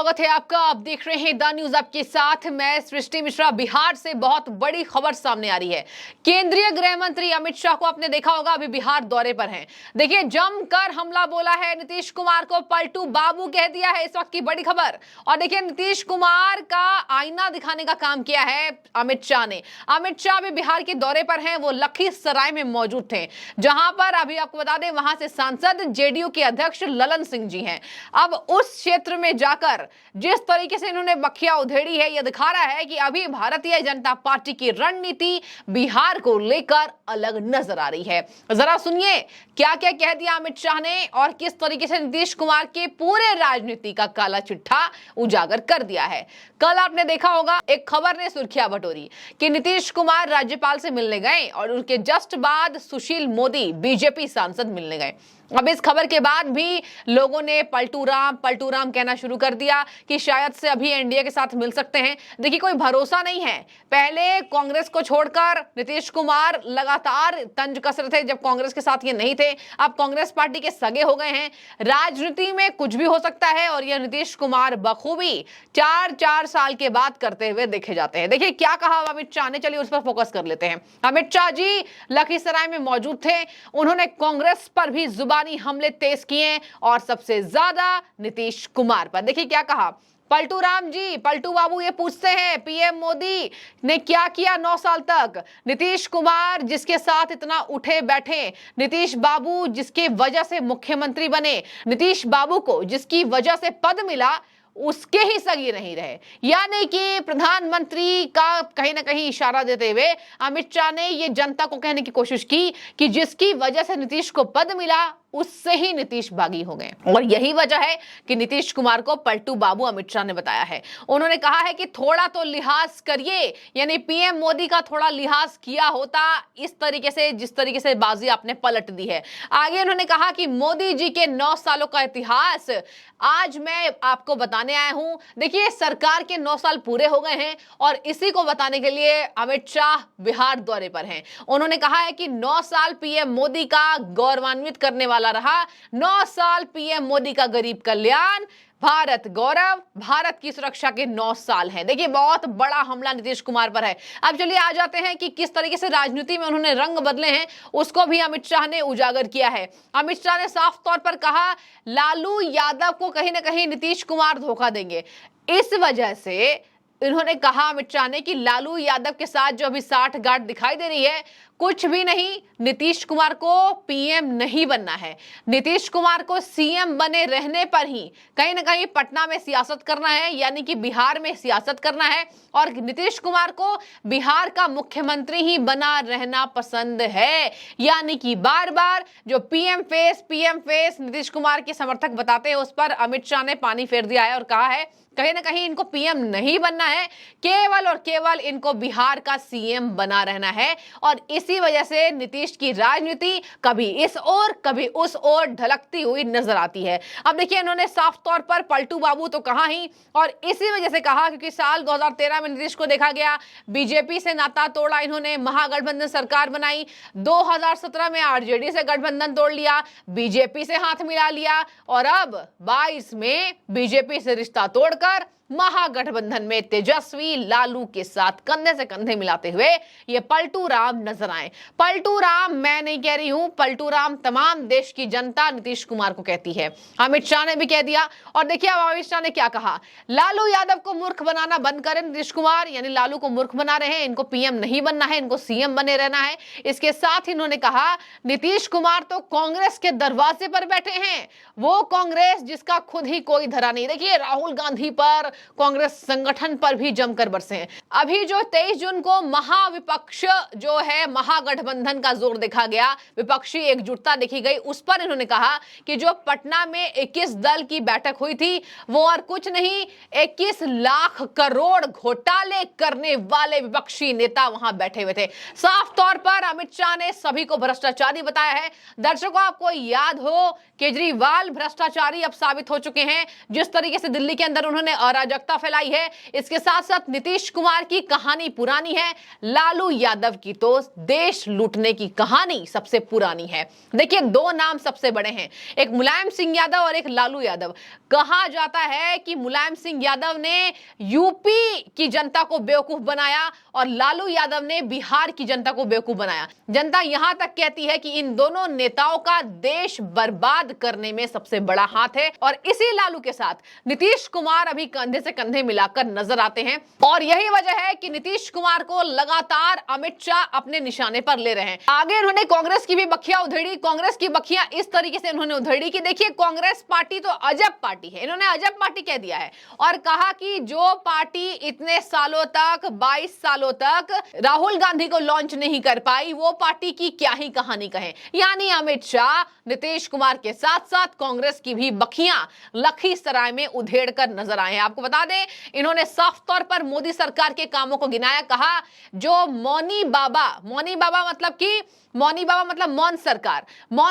स्वागत है आपका। आप देख रहे हैं द न्यूज आपके साथ, मैं सृष्टि मिश्रा। बिहार से बहुत बड़ी खबर सामने आ रही है। केंद्रीय गृह मंत्री अमित शाह को आपने देखा होगा, अभी बिहार दौरे पर हैं। देखिए, जमकर हमला बोला है, नीतीश कुमार को पलटू बाबू कह दिया है, इस वक्त की बड़ी खबर। और देखिए, नीतीश कुमार का आईना दिखाने का काम किया है अमित शाह ने। अमित शाह भी बिहार के दौरे पर हैं, वो लखीसराय में मौजूद थे, जहां पर अभी आपको बता दें वहां से सांसद जेडीयू के अध्यक्ष ललन सिंह जी हैं। अब उस क्षेत्र में जाकर जिस तरीके से इन्होंने बखिया उधेड़ी है, यह दिखा रहा है कि अभी भारतीय जनता पार्टी की रणनीति बिहार को लेकर अलग नजर आ रही है। जरा सुनिए क्या क्या कह दिया अमित शाह ने और किस तरीके से नीतीश कुमार के पूरे राजनीति का काला चिट्ठा उजागर कर दिया है। कल आपने देखा होगा, एक खबर ने सुर्खियां बटोरी कि नीतीश कुमार राज्यपाल से मिलने गए और उनके जस्ट बाद सुशील मोदी बीजेपी सांसद मिलने गए। अब इस खबर के बाद भी लोगों ने पलटू राम कहना शुरू कर दिया कि शायद से अभी एनडीए के साथ मिल सकते हैं। देखिए, कोई भरोसा नहीं है। पहले कांग्रेस को छोड़कर नीतीश कुमार लगातार तंज कस रहे थे जब कांग्रेस के साथ ये नहीं थे। अब कांग्रेस पार्टी के सगे हो गए हैं। राजनीति में कुछ भी हो सकता है और यह नीतीश कुमार बखूबी 4 साल के बाद करते हुए देखे जाते हैं। देखिए क्या कहा अमित शाह ने, चलिए उस पर फोकस कर लेते हैं। अमित शाह जी लखीसराय में मौजूद थे, उन्होंने कांग्रेस पर भी जुबानी हमले तेज किए और सबसे ज्यादा नीतीश कुमार पर। देखिए क्या कहा पलटू राम जी। पलटू बाबू ये पूछते हैं पीएम मोदी ने क्या किया 9 साल तक। नीतीश कुमार जिसके साथ इतना उठे बैठे, नीतीश बाबू जिसके वजह से मुख्यमंत्री बने, नीतीश बाबू को जिसकी वजह से पद मिला, उसके ही सगी नहीं रहे। यानी कि प्रधानमंत्री का कहीं ना कहीं इशारा देते हुए अमित शाह ने ये जनता को कहने की कोशिश की कि जिसकी वजह से नीतीश को पद मिला उससे ही नीतीश बागी हो गए। और यही वजह है कि नीतीश कुमार को पलटू बाबू अमित शाह ने बताया है। उन्होंने कहा है कि थोड़ा तो लिहाज करिए, यानी पीएम मोदी का थोड़ा लिहाज किया होता, इस तरीके से जिस तरीके से बाजी आपने पलट दी है। आगे उन्होंने कहा कि मोदी जी के 9 सालों का इतिहास आज मैं आपको बताने आया हूं। देखिए, सरकार के 9 साल पूरे हो गए हैं और इसी को बताने के लिए अमित शाह बिहार दौरे पर हैं। उन्होंने कहा है कि 9 साल पीएम मोदी का गौरवान्वित करने वाला रहा। 9 साल पीएम मोदी का गरीब कल्याण, भारत गौरव, भारत की सुरक्षा के 9 साल हैं। देखिए, बहुत बड़ा हमला नीतीश कुमार पर है। अब चलिए आ जाते हैं कि किस तरीके से राजनीति में उन्होंने रंग बदले हैं, उसको भी अमित शाह ने उजागर किया है। अमित शाह ने साफ तौर पर कहा लालू यादव को कहीं ना कहीं नीतीश कुमार धोखा देंगे। इस वजह से इन्होंने कहा अमित शाह ने कि लालू यादव के साथ जो अभी 60 गांठ दिखाई दे रही है, कुछ भी नहीं, नीतीश कुमार को पीएम नहीं बनना है। नीतीश कुमार को सीएम बने रहने पर ही कहीं ना कहीं पटना में सियासत करना है, यानी कि बिहार में सियासत करना है। और नीतीश कुमार को बिहार का मुख्यमंत्री ही बना रहना पसंद है। यानी कि बार बार जो पीएम फेस नीतीश कुमार के समर्थक बताते हैं, उस पर अमित शाह ने पानी फेर दिया है और कहा है कहीं ना कहीं इनको पीएम नहीं बनना है, केवल और केवल इनको बिहार का सीएम बना रहना है। और इसी वजह से नीतीश की राजनीति कभी इस ओर कभी उस ओर ढलकती हुई नजर आती है। अब देखिए, इन्होंने साफ तौर पर पलटू बाबू तो कहा ही, और इसी वजह से कहा क्योंकि साल 2013 में नीतीश को देखा गया, बीजेपी से नाता तोड़ा इन्होंने, महागठबंधन सरकार बनाई। 2017 में आरजेडी से गठबंधन तोड़ लिया, बीजेपी से हाथ मिला लिया, और अब 22 में बीजेपी से रिश्ता तोड़ महागठबंधन में तेजस्वी लालू के साथ कंधे से कंधे मिलाते हुए ये पलटू राम नजर आए। पलटू राम मैं नहीं कह रही हूं, पलटू राम तमाम देश की जनता नीतीश कुमार को कहती है। अमित शाह ने भी कह दिया। और देखिए अब अमित शाह ने क्या कहा, लालू यादव को मूर्ख बनाना बंद करें नीतीश कुमार, यानी लालू को मूर्ख बना रहे हैं, इनको पीएम नहीं बनना है, इनको सीएम बने रहना है। इसके साथ ही इन्होंने कहा नीतीश कुमार तो कांग्रेस के दरवाजे पर बैठे हैं, वो कांग्रेस जिसका खुद ही कोई धरा नहीं। देखिए, राहुल गांधी पर, कांग्रेस संगठन पर भी जमकर बरसे हैं। अभी जो 23 जून को महाविपक्ष जो है महागठबंधन का जोर देखा गया, विपक्षी एकजुटता देखी गई, उस पर इन्होंने कहा कि जो पटना में 21 दल की बैठक हुई थी वो और कुछ नहीं, 21 लाख करोड़ घोटाले करने वाले विपक्षी नेता वहां बैठे हुए थे। साफ तौर पर अमित शाह ने सभी को भ्रष्टाचारी बताया है। दर्शकों, आपको याद हो केजरीवाल भ्रष्टाचारी अब साबित हो चुके हैं। जिस तरीके से दिल्ली के अंदर उन्होंने अराजकता फैलाई है। इसके साथ साथ नीतीश कुमार की कहानी पुरानी है, लालू यादव की तो देश लूटने की कहानी सबसे पुरानी है। देखिए, दो नाम सबसे बड़े हैं, एक मुलायम सिंह यादव और एक लालू यादव। कहा जाता है कि मुलायम सिंह यादव ने यूपी की जनता को बेवकूफ बनाया और लालू यादव ने बिहार की जनता को बेवकूफ बनाया। जनता यहां तक कहती है कि इन दोनों नेताओं का देश बर्बाद करने में सबसे बड़ा हाथ है और इसी लालू के साथ नीतीश कुमार अभी कंधे से कंधे मिलाकर नजर आते हैं और यही वजह है कि नीतीश कुमार को लगातार अमित शाह अपने निशाने पर ले रहे हैं। आगे उन्होंने कांग्रेस की भी बखिया उधेड़ी। कांग्रेस की बखिया इस तरीके से उन्होंने उधेड़ी कि देखिए, कांग्रेस पार्टी तो अजब पार्टी है। इन्होंने अजब पार्टी कह दिया है और कहा कि जो पार्टी इतने सालों तक 22 सालों तक राहुल गांधी को लॉन्च नहीं कर पाई, वो पार्टी की क्या ही कहानी कहें। यानी अमित शाह नीतीश कुमार के साथ साथ कांग्रेस की भी बखियां लखीसराय में उधेड़ कर नजर आए हैं। आपको बता दें, इन्होंने साफ तौर पर मोदी सरकार के कामों को गिनाया। कहा जो मौनी बाबा मतलब मौन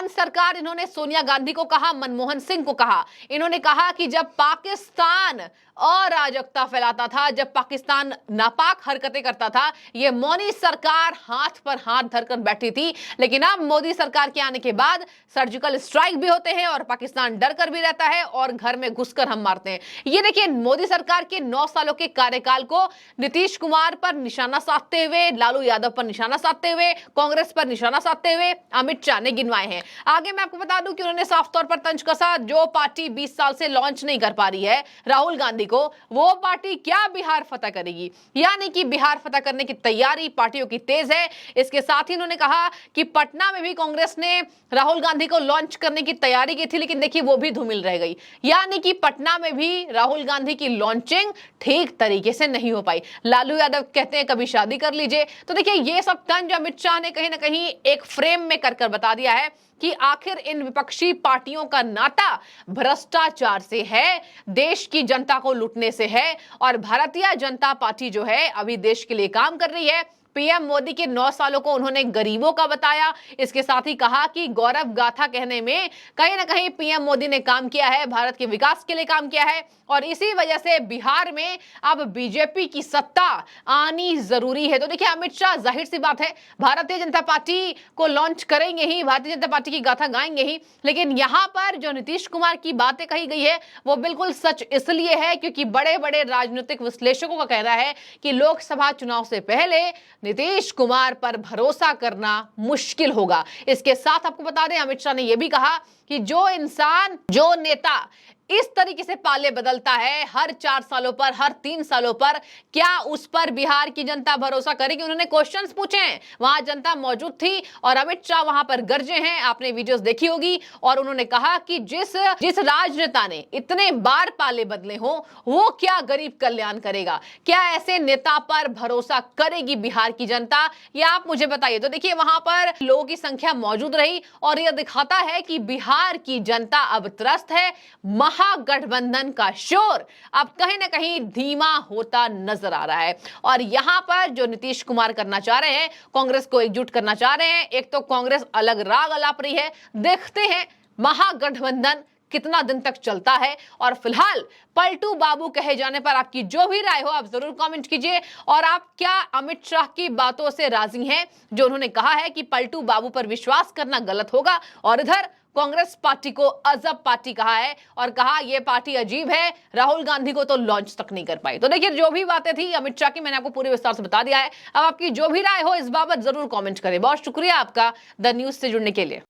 सरकार इन्होंने सोनिया गांधी को कहा, मनमोहन सिंह को कहा। इन्होंने कहा कि जब पाकिस्तान अराजकता फैलाता था, जब पाकिस्तान नापाक हरकतें करता था, ये मौनी सरकार हाथ पर हाथ धरकर बैठी थी। लेकिन अब मोदी सरकार के आने के बाद सर्जिकल स्ट्राइक भी होते हैं और पाकिस्तान डर कर भी रहता है और घर में घुसकर हम मारते हैं। ये देखिए, मोदी सरकार के 9 सालों के कार्यकाल को नीतीश कुमार पर निशाना साधते हुए, लालू यादव पर निशाना साधते हुए, कांग्रेस पर निशाना साधते हुए अमित शाह ने गिनवाए हैं। आगे मैं आपको बता दूं कि उन्होंने साफ तौर पर तंज कसा, जो पार्टी 20 साल से लॉन्च नहीं कर पा रही है राहुल गांधी को, वो पार्टी क्या बिहार फतह करेगी। यानी कि बिहार फतह करने की तैयारी पार्टियों की तेज है। इसके साथ ही उन्होंने कहा कि पटना में भी कांग्रेस ने राहुल गांधी को लॉन्च करने की तैयारी की थी, लेकिन देखिए वो भी धूमिल रह गई। यानी कि पटना में भी राहुल गांधी की लॉन्चिंग ठीक तरीके से नहीं हो पाई। लालू यादव कहते हैं कभी शादी कर लीजिए। तो देखिए, ये सब तंज अमित शाह ने कहीं ना कहीं एक फ्रेम में कर बता दिया है कि आखिर इन विपक्षी पार्टियों का नाता भ्रष्टाचार से है, देश की जनता को लूटने से है। और भारतीय जनता पार्टी जो है अभी देश के लिए काम कर रही है। पीएम मोदी के 9 सालों को उन्होंने गरीबों का बताया। इसके साथ ही कहा कि गौरव गाथा कहने में कहीं ना कहीं पीएम मोदी ने काम किया है, भारत के विकास के लिए काम किया है और इसी वजह से बिहार में अब बीजेपी की सत्ता आनी जरूरी है। तो देखिए, अमित शाह जाहिर सी बात है भारतीय जनता पार्टी को लॉन्च करेंगे ही, भारतीय जनता पार्टी की गाथा गाएंगे ही। लेकिन यहां पर जो नीतीश कुमार की बातें कही गई है वो बिल्कुल सच इसलिए है क्योंकि बड़े बड़े राजनीतिक विश्लेषकों का कहना है कि लोकसभा चुनाव से पहले नीतीश कुमार पर भरोसा करना मुश्किल होगा। इसके साथ आपको बता दें, अमित शाह ने यह भी कहा कि जो नेता इस तरीके से पाले बदलता है हर 4 सालों पर, हर 3 सालों पर, क्या उस पर बिहार की जनता भरोसा करेगी। उन्होंने क्वेश्चंस पूछे हैं, वहां जनता मौजूद थी और अमित शाह वहां पर गरजे हैं। आपने वीडियोस देखी होगी और उन्होंने कहा कि जिस राजनेता ने इतने बार पाले बदले हो वो क्या गरीब कल्याण करेगा, क्या ऐसे नेता पर भरोसा करेगी बिहार की जनता, या आप मुझे बताइए। तो देखिए, वहां पर लोगों की संख्या मौजूद रही और यह दिखाता है कि बिहार की जनता अब त्रस्त है। महागठबंधन का शोर अब कहीं ना कहीं धीमा होता नजर आ रहा है और यहां पर जो नीतीश कुमार करना चाह रहे हैं, कांग्रेस को एकजुट करना चाह रहे हैं। एक तो कांग्रेस अलग राग अलाप रही है, देखते हैं महागठबंधन कितना दिन तक चलता है। और फिलहाल पलटू बाबू कहे जाने पर आपकी जो भी राय हो आप जरूर कमेंट कीजिए और आप क्या अमित शाह की बातों से राजी हैं जो उन्होंने कहा है कि पलटू बाबू पर विश्वास करना गलत होगा। और इधर कांग्रेस पार्टी को अजब पार्टी कहा है और कहा यह पार्टी अजीब है, राहुल गांधी को तो लॉन्च तक नहीं कर पाई। तो देखिए, जो भी बातें थी अमित शाह की मैंने आपको पूरे विस्तार से बता दिया है। अब आपकी जो भी राय हो इस बाबत जरूर कमेंट करें। बहुत शुक्रिया आपका द न्यूज से जुड़ने के लिए।